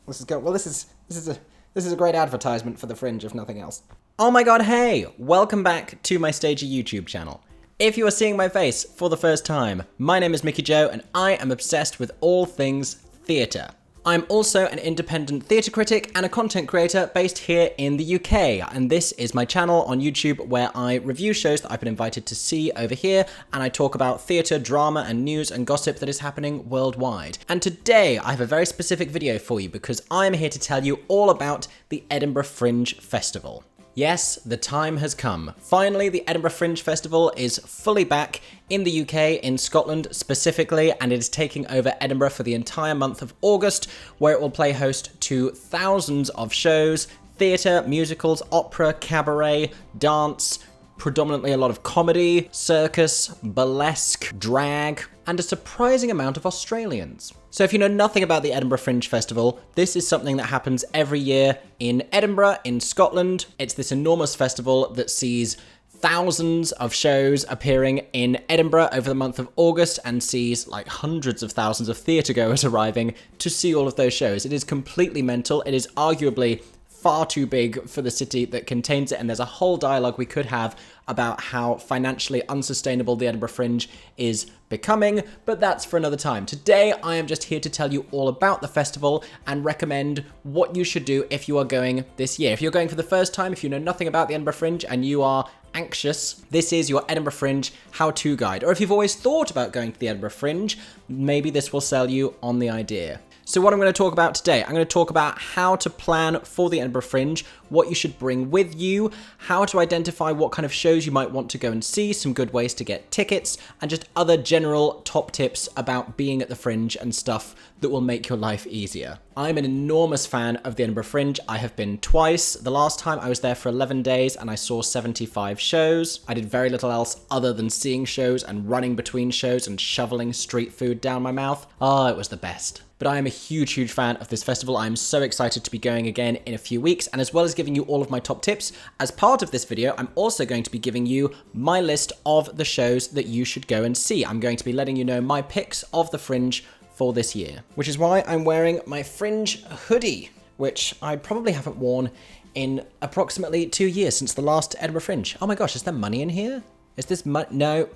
This is good. Well, this is a great advertisement for the Fringe, if nothing else. Oh my god, hey! Welcome back to my Stager YouTube channel. If you are seeing my face for the first time, my name is Mickey Joe and I am obsessed with all things theatre. I'm also an independent theatre critic and a content creator based here in the UK, and this is my channel on YouTube where I review shows that I've been invited to see over here, and I talk about theatre, drama and news and gossip that is happening worldwide. And today I have a very specific video for you because I'm here to tell you all about the Edinburgh Fringe Festival. Yes, the time has come. Finally, the Edinburgh Fringe Festival is fully back in the UK, in Scotland specifically, and it is taking over Edinburgh for the entire month of August, where it will play host to thousands of shows, theatre, musicals, opera, cabaret, dance, predominantly a lot of comedy, circus, burlesque, drag, and a surprising amount of Australians. So if you know nothing about the Edinburgh Fringe Festival, this is something that happens every year in Edinburgh, in Scotland. It's this enormous festival that sees thousands of shows appearing in Edinburgh over the month of August and sees like hundreds of thousands of theatre goers arriving to see all of those shows. It is completely mental. It is arguably far too big for the city that contains it, and there's a whole dialogue we could have about how financially unsustainable the Edinburgh Fringe is becoming, but that's for another time. Today, I am just here to tell you all about the festival and recommend what you should do if you are going this year. If you're going for the first time, if you know nothing about the Edinburgh Fringe and you are anxious, this is your Edinburgh Fringe how-to guide. Or if you've always thought about going to the Edinburgh Fringe, maybe this will sell you on the idea. So what I'm going to talk about today, I'm going to talk about how to plan for the Edinburgh Fringe, what you should bring with you, how to identify what kind of shows you might want to go and see, some good ways to get tickets, and just other general top tips about being at the Fringe and stuff that will make your life easier. I'm an enormous fan of the Edinburgh Fringe. I have been twice. The last time I was there for 11 days and I saw 75 shows. I did very little else other than seeing shows and running between shows and shoveling street food down my mouth. Oh, it was the best. But I am a huge fan of this festival. I'm so excited to be going again in a few weeks, and as well as giving you all of my top tips, as part of this video, I'm also going to be giving you my list of the shows that you should go and see. I'm going to be letting you know my picks of the Fringe for this year, which is why I'm wearing my Fringe hoodie, which I probably haven't worn in approximately 2 years since the last Edinburgh Fringe. Oh my gosh, is there money in here? Is this money?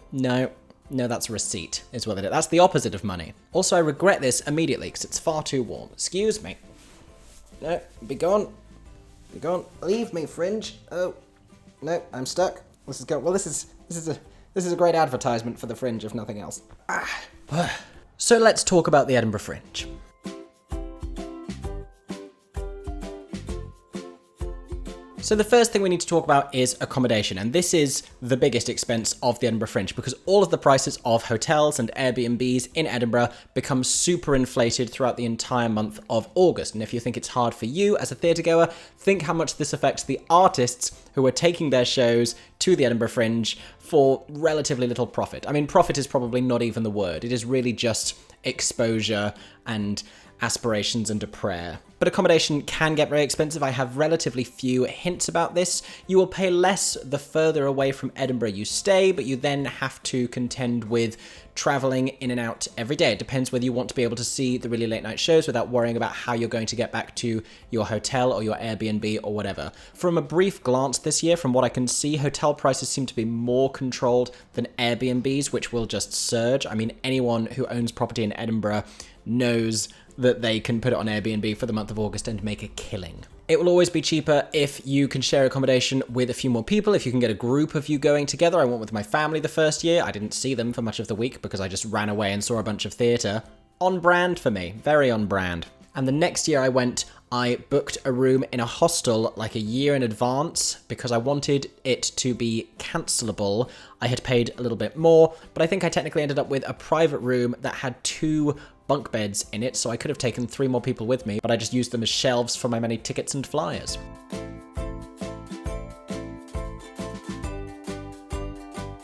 No, that's a receipt, is what it is. That's the opposite of money. Also, I regret this immediately because it's far too warm. Excuse me. No, be gone. Be gone. Leave me, Fringe. Oh, no, I'm stuck. This is good. Well, this is a great advertisement for the Fringe, if nothing else. So let's talk about the Edinburgh Fringe. So the first thing we need to talk about is accommodation, and this is the biggest expense of the Edinburgh Fringe because all of the prices of hotels and Airbnbs in Edinburgh become super inflated throughout the entire month of August. And if you think it's hard for you as a theatre goer, think how much this affects the artists who are taking their shows to the Edinburgh Fringe for relatively little profit. I mean, profit is probably not even the word. It is really just exposure and aspirations and a prayer. But accommodation can get very expensive. I have relatively few hints about this. You will pay less the further away from Edinburgh you stay, but you then have to contend with travelling in and out every day. It depends whether you want to be able to see the really late night shows without worrying about how you're going to get back to your hotel or your Airbnb or whatever. From a brief glance this year, from what I can see, hotel prices seem to be more controlled than Airbnbs, which will just surge. I mean, anyone who owns property in Edinburgh knows that they can put it on Airbnb for the month of August and make a killing. It will always be cheaper if you can share accommodation with a few more people, if you can get a group of you going together. I went with my family the first year. I didn't see them for much of the week because I just ran away and saw a bunch of theatre. On brand for me, very on brand. And the next year I went, I booked a room in a hostel like a year in advance because I wanted it to be cancelable. I had paid a little bit more, but I think I technically ended up with a private room that had 2 bunk beds in it, so I could have taken 3 more people with me, but I just used them as shelves for my many tickets and flyers.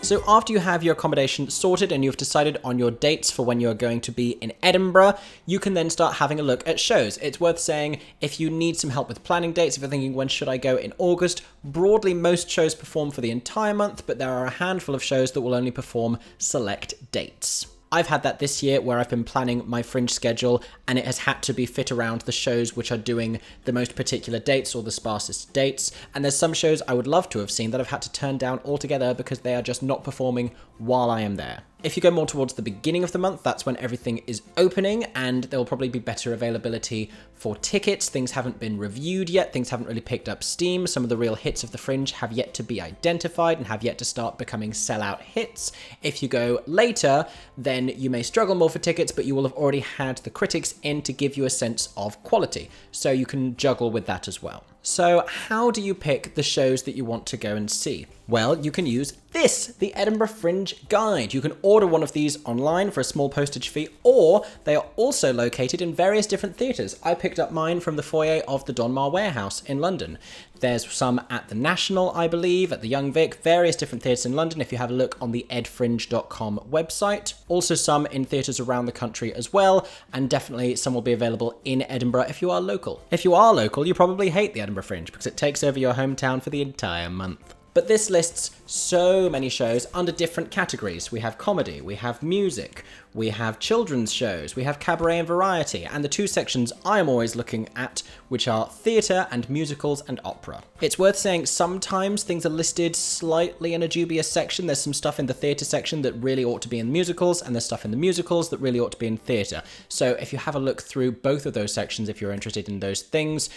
So after you have your accommodation sorted and you've decided on your dates for when you're going to be in Edinburgh, you can then start having a look at shows. It's worth saying if you need some help with planning dates, if you're thinking when should I go in August, broadly most shows perform for the entire month, but there are a handful of shows that will only perform select dates. I've had that this year where I've been planning my Fringe schedule and it has had to be fit around the shows which are doing the most particular dates or the sparsest dates. And there's some shows I would love to have seen that I've had to turn down altogether because they are just not performing while I am there. If you go more towards the beginning of the month, that's when everything is opening and there will probably be better availability for tickets. Things haven't been reviewed yet. Things haven't really picked up steam. Some of the real hits of the Fringe have yet to be identified and have yet to start becoming sellout hits. If you go later, then you may struggle more for tickets, but you will have already had the critics in to give you a sense of quality. So you can juggle with that as well. So how do you pick the shows that you want to go and see? Well, you can use this, the Edinburgh Fringe Guide. You can order one of these online for a small postage fee, or they are also located in various different theatres. I picked up mine from the foyer of the Donmar Warehouse in London. There's some at the National, I believe, at the Young Vic, various different theatres in London if you have a look on the edfringe.com website. Also some in theatres around the country as well, and definitely some will be available in Edinburgh if you are local. If you are local, you probably hate the Edinburgh Fringe because it takes over your hometown for the entire month. But this lists so many shows under different categories. We have comedy, we have music, we have children's shows, we have cabaret and variety, and the two sections I am always looking at, which are theatre and musicals and opera. It's worth saying sometimes things are listed slightly in a dubious section. There's some stuff in the theatre section that really ought to be in musicals, and there's stuff in the musicals that really ought to be in theatre. So if you have a look through both of those sections, if you're interested in those things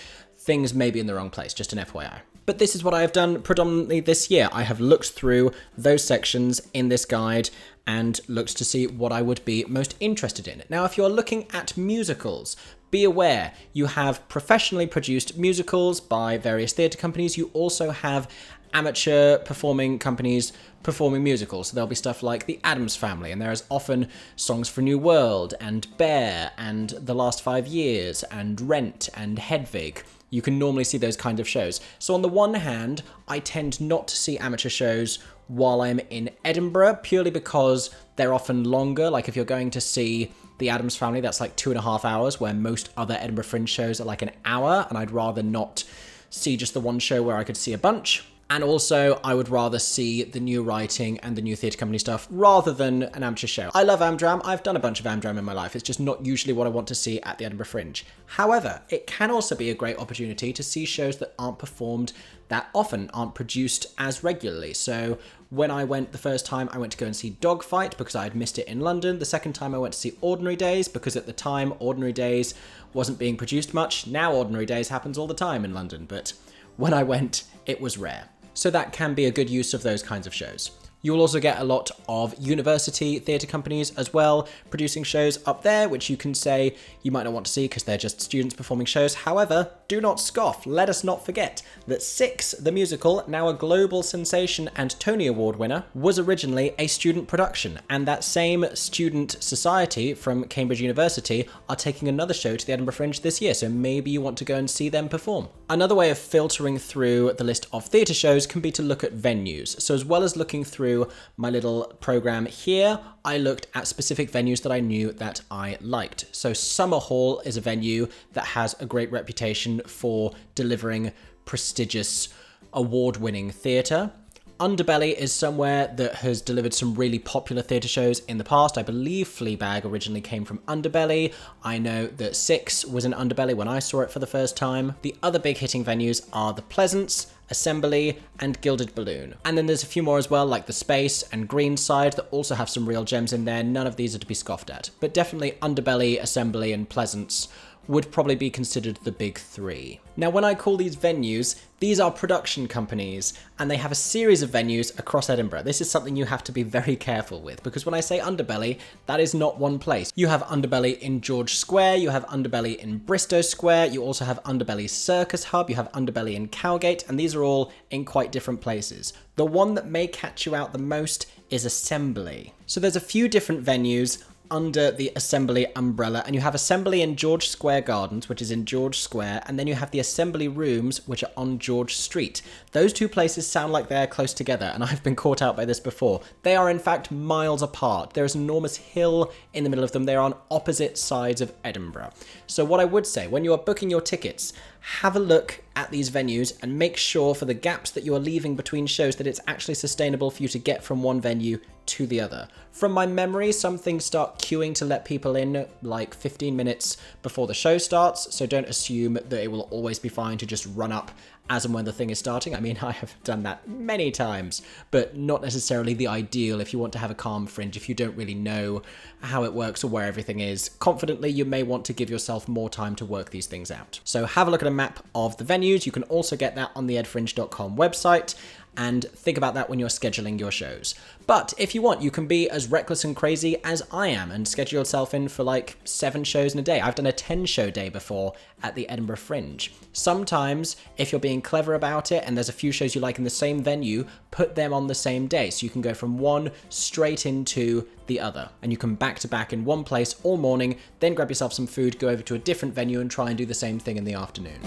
may be in the wrong place, just an FYI. But this is what I have done predominantly this year. I have looked through those sections in this guide and looked to see what I would be most interested in. Now, if you're looking at musicals, be aware you have professionally produced musicals by various theatre companies. You also have amateur performing companies performing musicals. So there'll be stuff like The Addams Family, and there is often Songs for a New World and Bear and The Last 5 Years and Rent and Hedwig. You can normally see those kind of shows. So on the one hand, I tend not to see amateur shows while I'm in Edinburgh, purely because they're often longer. Like if you're going to see The Addams Family, that's like 2.5 hours, where most other Edinburgh Fringe shows are like an hour, and I'd rather not see just the one show where I could see a bunch. And also, I would rather see the new writing and the new theatre company stuff rather than an amateur show. I love Amdram. I've done a bunch of Amdram in my life. It's just not usually what I want to see at the Edinburgh Fringe. However, it can also be a great opportunity to see shows that aren't performed that often, aren't produced as regularly. So when I went the first time, I went to go and see Dogfight because I had missed it in London. The second time I went to see Ordinary Days because at the time, Ordinary Days wasn't being produced much. Now Ordinary Days happens all the time in London, but when I went, it was rare. So that can be a good use of those kinds of shows. You will also get a lot of university theatre companies as well, producing shows up there, which you can say you might not want to see because they're just students performing shows. However, do not scoff. Let us not forget that Six, the musical, now a global sensation and Tony Award winner, was originally a student production. And that same student society from Cambridge University are taking another show to the Edinburgh Fringe this year, so maybe you want to go and see them perform. Another way of filtering through the list of theatre shows can be to look at venues. So as well as looking through my little program here, I looked at specific venues that I knew that I liked. So Summer Hall is a venue that has a great reputation for delivering prestigious award-winning theatre. Underbelly is somewhere that has delivered some really popular theatre shows in the past. I believe Fleabag originally came from Underbelly. I know that Six was in Underbelly when I saw it for the first time. The other big hitting venues are the Pleasance, Assembly, and Gilded Balloon. And then there's a few more as well, like the Space and Greenside, that also have some real gems in there. None of these are to be scoffed at. But definitely Underbelly, Assembly, and Pleasance would probably be considered the big three. Now, when I call these venues, these are production companies, and they have a series of venues across Edinburgh. This is something you have to be very careful with, because when I say Underbelly, that is not one place. You have Underbelly in George Square, you have Underbelly in Bristow Square, you also have Underbelly Circus Hub, you have Underbelly in Cowgate, and these are all in quite different places. The one that may catch you out the most is Assembly. So there's a few different venues under the Assembly umbrella, and you have Assembly in George Square Gardens, which is in George Square, and then you have the Assembly Rooms, which are on George Street. Those two places sound like they're close together, and I've been caught out by this before. They are in fact miles apart. There is an enormous hill in the middle of them. They are on opposite sides of Edinburgh. So what I would say, when you are booking your tickets, have a look at these venues and make sure for the gaps that you are leaving between shows that it's actually sustainable for you to get from one venue to the other. From my memory, some things start queuing to let people in like 15 minutes before the show starts, so don't assume that it will always be fine to just run up as and when the thing is starting. I mean, I have done that many times, but not necessarily the ideal if you want to have a calm fringe, if you don't really know how it works or where everything is. Confidently, you may want to give yourself more time to work these things out. So have a look at a map of the venues. You can also get that on the edfringe.com website, and think about that when you're scheduling your shows. But if you want, you can be as reckless and crazy as I am and schedule yourself in for like 7 shows in a day. I've done a 10-show day before at the Edinburgh Fringe. Sometimes, if you're being clever about it and there's a few shows you like in the same venue, put them on the same day so you can go from one straight into the other. And you can back to back in one place all morning, then grab yourself some food, go over to a different venue and try and do the same thing in the afternoon.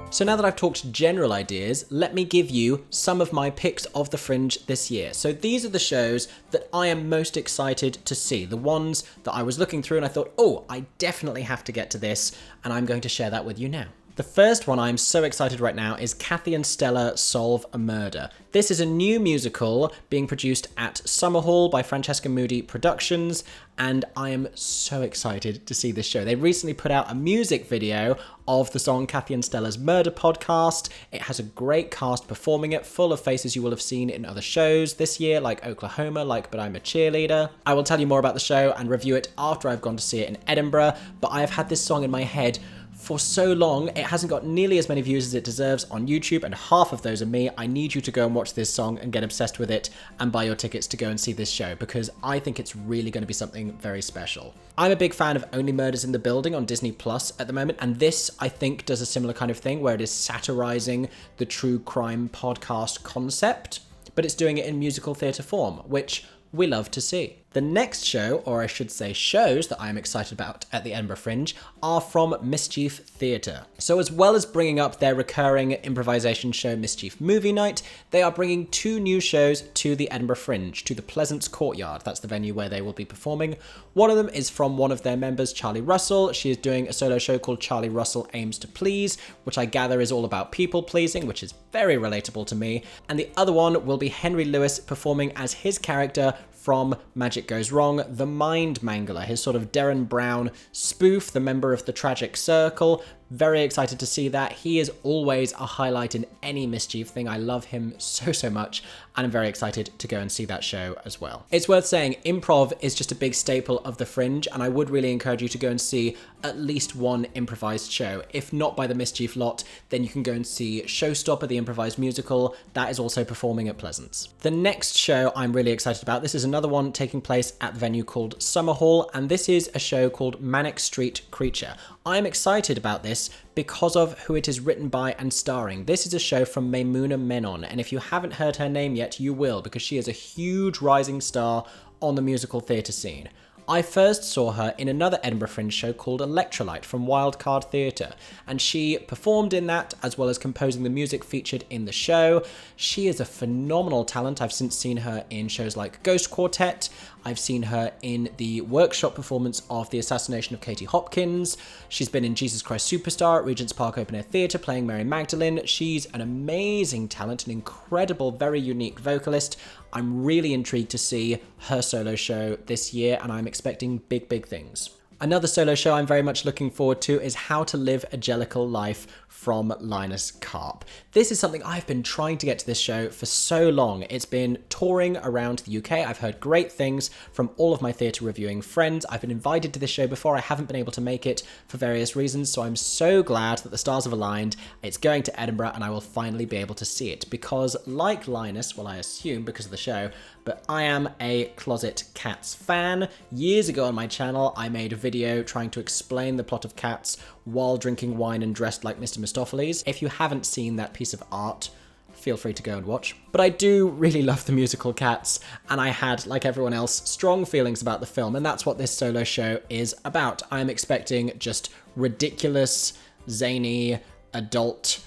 So now that I've talked general ideas, let me give you some of my picks of the Fringe this year. So these are the shows that I am most excited to see, the ones that I was looking through and I thought, oh, I definitely have to get to this, and I'm going to share that with you now. The first one I'm so excited right now is Kathy and Stella Solve a Murder. This is a new musical being produced at Summerhall by Francesca Moody Productions, and I am so excited to see this show. They recently put out a music video of the song Kathy and Stella's Murder Podcast. It has a great cast performing it, full of faces you will have seen in other shows this year, like Oklahoma, like But I'm a Cheerleader. I will tell you more about the show and review it after I've gone to see it in Edinburgh, but I have had this song in my head for so long. It hasn't got nearly as many views as it deserves on YouTube, and half of those are me. I need you to go and watch this song and get obsessed with it and buy your tickets to go and see this show, because I think it's really going to be something very special. I'm a big fan of Only Murders in the Building on Disney Plus at the moment, and this, I think, does a similar kind of thing where it is satirizing the true crime podcast concept, but it's doing it in musical theatre form, which we love to see. The next show, or I should say shows, that I'm excited about at the Edinburgh Fringe are from Mischief Theatre. So as well as bringing up their recurring improvisation show Mischief Movie Night, they are bringing 2 new shows to the Edinburgh Fringe, to the Pleasance Courtyard. That's the venue where they will be performing. One of them is from one of their members, Charlie Russell. She is doing a solo show called Charlie Russell Aims to Please, which I gather is all about people pleasing, which is very relatable to me. And the other one will be Henry Lewis performing as his character from Magic Goes Wrong, the Mind Mangler, his sort of Derren Brown spoof, the member of the Tragic Circle. Very excited to see that. He is always a highlight in any Mischief thing. I love him so much, and I'm very excited to go and see that show as well. It's worth saying, improv is just a big staple of the Fringe, and I would really encourage you to go and see at least one improvised show. If not by the Mischief lot, then you can go and see Showstopper, the improvised musical. That is also performing at Pleasance. The next show I'm really excited about, this is another one taking place at the venue called Summerhall, and this is a show called Manic Street Creature. I'm excited about this because of who it is written by and starring. This is a show from Maimouna Menon, and if you haven't heard her name yet, you will, because she is a huge rising star on the musical theatre scene. I first saw her in another Edinburgh Fringe show called Electrolyte from Wildcard Theatre, and she performed in that as well as composing the music featured in the show. She is a phenomenal talent. I've since seen her in shows like Ghost Quartet. I've seen her in the workshop performance of The Assassination of Katie Hopkins. She's been in Jesus Christ Superstar at Regent's Park Open Air Theatre playing Mary Magdalene. She's an amazing talent, an incredible, very unique vocalist. I'm really intrigued to see her solo show this year, and I'm expecting big things. Another solo show I'm very much looking forward to is How to Live a Jellicle Life from Linus Karp. This is something I've been trying to get to this show for so long. It's been touring around the UK. I've heard great things from all of my theatre reviewing friends. I've been invited to this show before. I haven't been able to make it for various reasons, so I'm so glad that the stars have aligned. It's going to Edinburgh and I will finally be able to see it, because like Linus, well, I assume because of the show, but I am a closet Cats fan. Years ago on my channel, I made a video trying to explain the plot of Cats while drinking wine and dressed like Mr. Mistopheles. If you haven't seen that piece of art, feel free to go and watch. But I do really love the musical Cats, and I had, like everyone else, strong feelings about the film, and that's what this solo show is about. I'm expecting just ridiculous, zany, adult,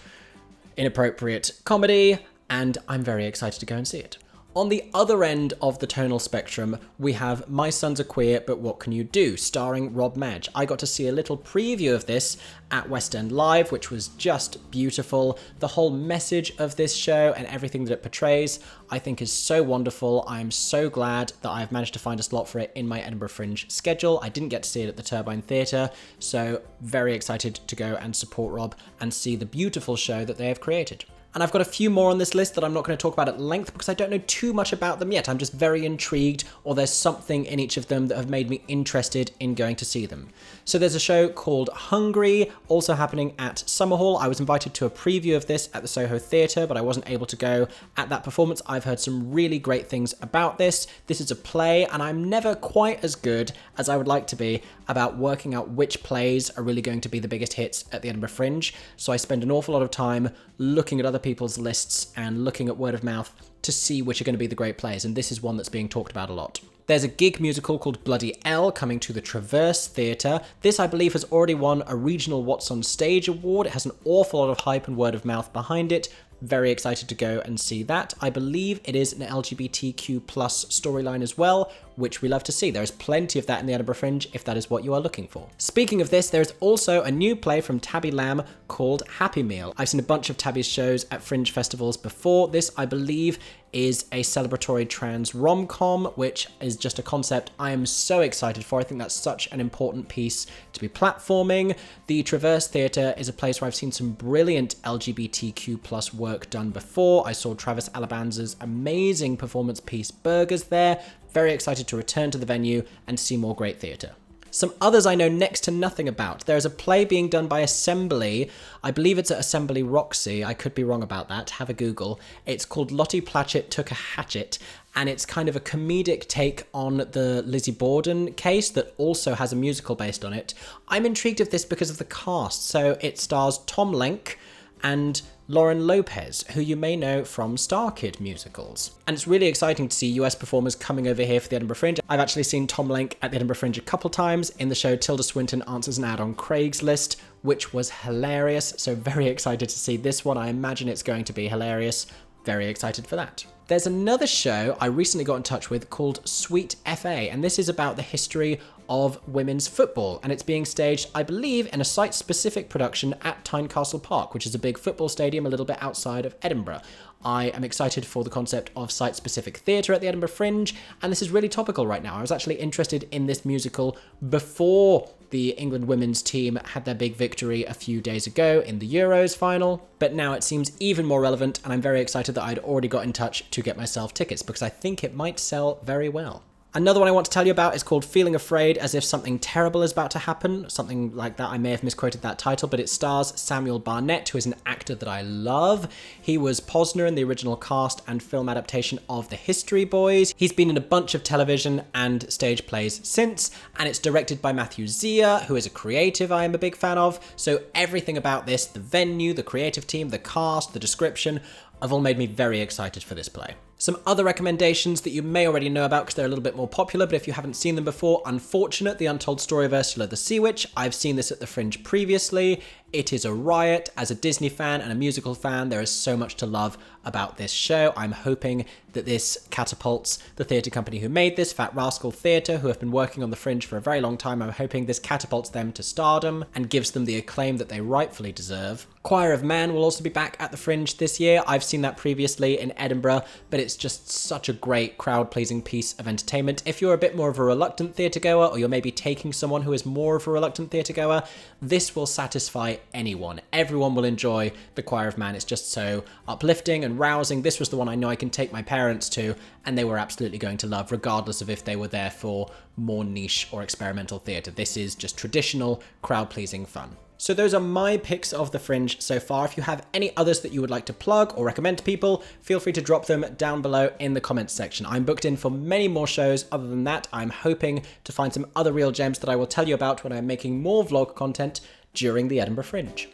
inappropriate comedy, and I'm very excited to go and see it. On the other end of the tonal spectrum, we have My Sons Are Queer, But What Can You Do, starring Rob Madge. I got to see a little preview of this at West End Live, which was just beautiful. The whole message of this show and everything that it portrays, I think is so wonderful. I'm so glad that I've managed to find a slot for it in my Edinburgh Fringe schedule. I didn't get to see it at the Turbine Theatre, so very excited to go and support Rob and see the beautiful show that they have created. And I've got a few more on this list that I'm not going to talk about at length because I don't know too much about them yet. I'm just very intrigued, or there's something in each of them that have made me interested in going to see them. So there's a show called Hungry, also happening at Summerhall. I was invited to a preview of this at the Soho Theatre, but I wasn't able to go at that performance. I've heard some really great things about this. This is a play, and I'm never quite as good as I would like to be about working out which plays are really going to be the biggest hits at the Edinburgh Fringe. So I spend an awful lot of time looking at other people's lists and looking at word of mouth to see which are going to be the great plays, and this is one that's being talked about a lot. There's a gig musical called Bloody Elle coming to the Traverse Theatre. This, I believe, has already won a regional What's on Stage award. It has an awful lot of hype and word of mouth behind it. Very excited to go and see that. I believe it is an LGBTQ plus storyline as well, which we love to see. There is plenty of that in the Edinburgh Fringe if that is what you are looking for. Speaking of this, there is also a new play from Tabby Lamb called Happy Meal. I've seen a bunch of Tabby's shows at Fringe festivals before. This, I believe, is a celebratory trans rom-com, which is just a concept I am so excited for. I think that's such an important piece to be platforming. The Traverse Theatre is a place where I've seen some brilliant LGBTQ plus work done before. I saw Travis Alabanza's amazing performance piece Burgers there. Very excited to return to the venue and see more great theatre. Some others I know next to nothing about. There's a play being done by Assembly. I believe it's at Assembly Roxy. I could be wrong about that. Have a Google. It's called Lottie Platchett Took a Hatchet, and it's kind of a comedic take on the Lizzie Borden case that also has a musical based on it. I'm intrigued of this because of the cast. So it stars Tom Lenk and Lauren Lopez, who you may know from Star Kid musicals. And it's really exciting to see US performers coming over here for the Edinburgh Fringe. I've actually seen Tom Lenk at the Edinburgh Fringe a couple times in the show Tilda Swinton Answers an Ad on Craigslist, which was hilarious. So very excited to see this one. I imagine it's going to be hilarious. Very excited for that. There's another show I recently got in touch with called Sweet FA, and this is about the history of women's football, and it's being staged, I believe, in a site-specific production at Tynecastle Park, which is a big football stadium a little bit outside of Edinburgh. I am excited for the concept of site-specific theatre at the Edinburgh Fringe, and this is really topical right now. I was actually interested in this musical before the England women's team had their big victory a few days ago in the Euros final, but now it seems even more relevant, and I'm very excited that I'd already got in touch to get myself tickets because I think it might sell very well. Another one I want to tell you about is called Feeling Afraid as if something terrible is about to happen. Something like that. I may have misquoted that title, but it stars Samuel Barnett, who is an actor that I love. He was Posner in the original cast and film adaptation of The History Boys. He's been in a bunch of television and stage plays since, and it's directed by Matthew Zia, who is a creative I am a big fan of. So everything about this, the venue, the creative team, the cast, the description, have all made me very excited for this play. Some other recommendations that you may already know about because they're a little bit more popular, but if you haven't seen them before, Unfortunate, The Untold Story of Ursula the Sea Witch. I've seen this at the Fringe previously. It is a riot. As a Disney fan and a musical fan, there is so much to love about this show. I'm hoping that this catapults the theatre company who made this, Fat Rascal Theatre, who have been working on the Fringe for a very long time. I'm hoping this catapults them to stardom and gives them the acclaim that they rightfully deserve. Choir of Man will also be back at the Fringe this year. I've seen that previously in Edinburgh, but it's just such a great crowd-pleasing piece of entertainment. If you're a bit more of a reluctant theatre goer, or you're maybe taking someone who is more of a reluctant theatre goer, this will satisfy anyone. Everyone will enjoy the Choir of Man. It's just so uplifting and rousing. This was the one I know I can take my parents to, and they were absolutely going to love, regardless of if they were there for more niche or experimental theatre. This is just traditional, crowd-pleasing fun. So those are my picks of the Fringe so far. If you have any others that you would like to plug or recommend to people, feel free to drop them down below in the comments section. I'm booked in for many more shows. Other than that, I'm hoping to find some other real gems that I will tell you about when I'm making more vlog content during the Edinburgh Fringe.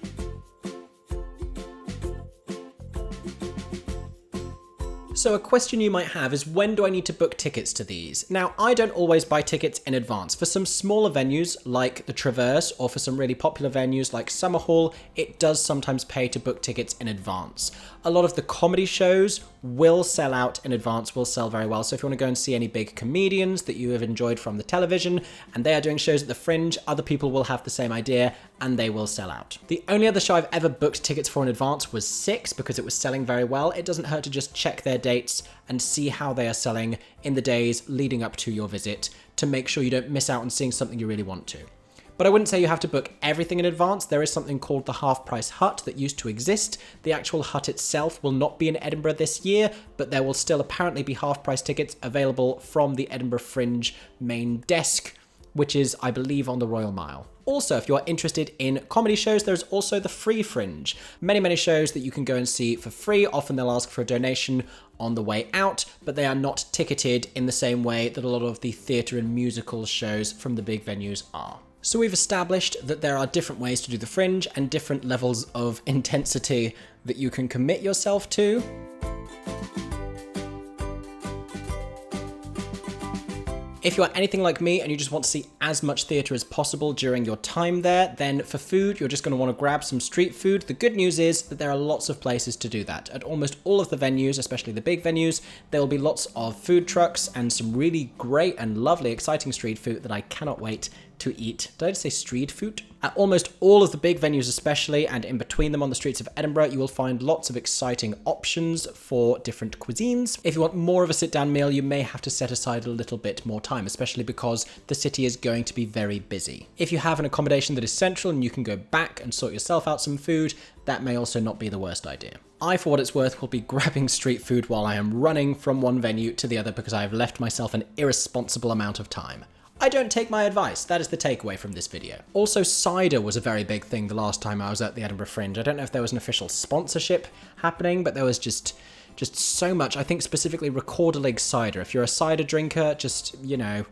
So a question you might have is, when do I need to book tickets to these? Now, I don't always buy tickets in advance. For some smaller venues like the Traverse, or for some really popular venues like Summerhall, it does sometimes pay to book tickets in advance. A lot of the comedy shows will sell out in advance, will sell very well. So if you want to go and see any big comedians that you have enjoyed from the television and they are doing shows at the Fringe, other people will have the same idea and they will sell out. The only other show I've ever booked tickets for in advance was Six, because it was selling very well. It doesn't hurt to just check their dates and see how they are selling in the days leading up to your visit to make sure you don't miss out on seeing something you really want to. But I wouldn't say you have to book everything in advance. There is something called the Half Price Hut that used to exist. The actual hut itself will not be in Edinburgh this year, but there will still apparently be half price tickets available from the Edinburgh Fringe main desk, which is, I believe, on the Royal Mile. Also, if you're interested in comedy shows, there's also the Free Fringe. Many shows that you can go and see for free. Often they'll ask for a donation on the way out, but they are not ticketed in the same way that a lot of the theatre and musical shows from the big venues are. So we've established that there are different ways to do the Fringe and different levels of intensity that you can commit yourself to. If you are anything like me and you just want to see as much theatre as possible during your time there, then for food, you're just going to want to grab some street food. The good news is that there are lots of places to do that. At almost all of the venues, especially the big venues, there will be lots of food trucks and some really great and lovely, exciting street food that I cannot wait to eat. Did I just say street food? At almost all of the big venues especially, and in between them on the streets of Edinburgh, you will find lots of exciting options for different cuisines. If you want more of a sit-down meal, you may have to set aside a little bit more time, especially because the city is going to be very busy. If you have an accommodation that is central and you can go back and sort yourself out some food, that may also not be the worst idea. I, for what it's worth, will be grabbing street food while I am running from one venue to the other because I have left myself an irresponsible amount of time. I don't take my advice. That is the takeaway from this video. Also, cider was a very big thing the last time I was at the Edinburgh Fringe. I don't know if there was an official sponsorship happening, but there was just so much. I think specifically Recorder cider. If you're a cider drinker, just, you know,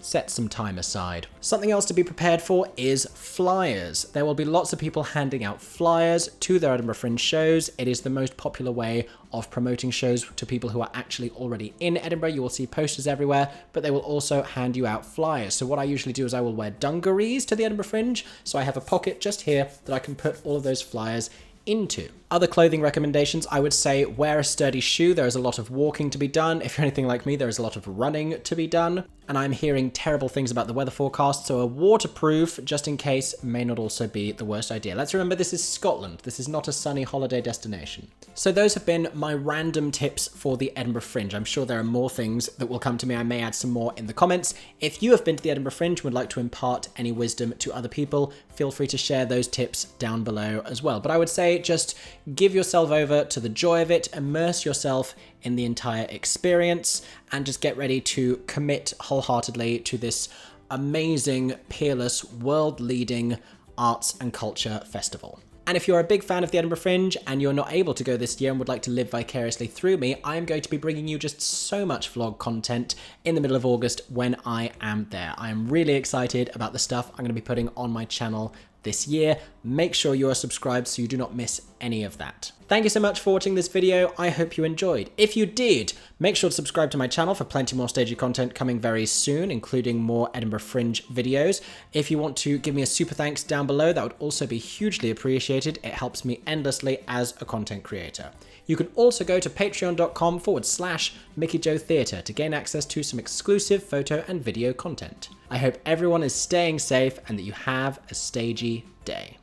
set some time aside. Something else to be prepared for is flyers. There will be lots of people handing out flyers to their Edinburgh Fringe shows. It is the most popular way of promoting shows to people who are actually already in Edinburgh. You will see posters everywhere, but they will also hand you out flyers. So what I usually do is I will wear dungarees to the Edinburgh Fringe. So I have a pocket just here that I can put all of those flyers into. Other clothing recommendations, I would say wear a sturdy shoe. There is a lot of walking to be done. If you're anything like me, there is a lot of running to be done. And I'm hearing terrible things about the weather forecast, so a waterproof, just in case, may not also be the worst idea. Let's remember this is Scotland. This is not a sunny holiday destination. So those have been my random tips for the Edinburgh Fringe. I'm sure there are more things that will come to me. I may add some more in the comments. If you have been to the Edinburgh Fringe and would like to impart any wisdom to other people, feel free to share those tips down below as well. But I would say just give yourself over to the joy of it, immerse yourself in the entire experience, and just get ready to commit wholeheartedly to this amazing, peerless, world-leading arts and culture festival. And if you're a big fan of the Edinburgh Fringe and you're not able to go this year and would like to live vicariously through me, I am going to be bringing you just so much vlog content in the middle of August when I am there. I am really excited about the stuff I'm going to be putting on my channel this year. Make sure you are subscribed so you do not miss any of that. Thank you so much for watching this video. I hope you enjoyed. If you did, make sure to subscribe to my channel for plenty more stagey content coming very soon, including more Edinburgh Fringe videos. If you want to give me a super thanks down below, that would also be hugely appreciated. It helps me endlessly as a content creator. You can also go to patreon.com/MickeyJoeTheatre to gain access to some exclusive photo and video content. I hope everyone is staying safe and that you have a stagey day.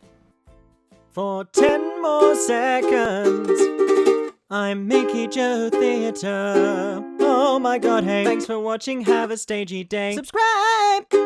For 10 more seconds, I'm Mickey Joe Theatre. Oh my god, hey. Thanks for watching, have a stagey day. Subscribe!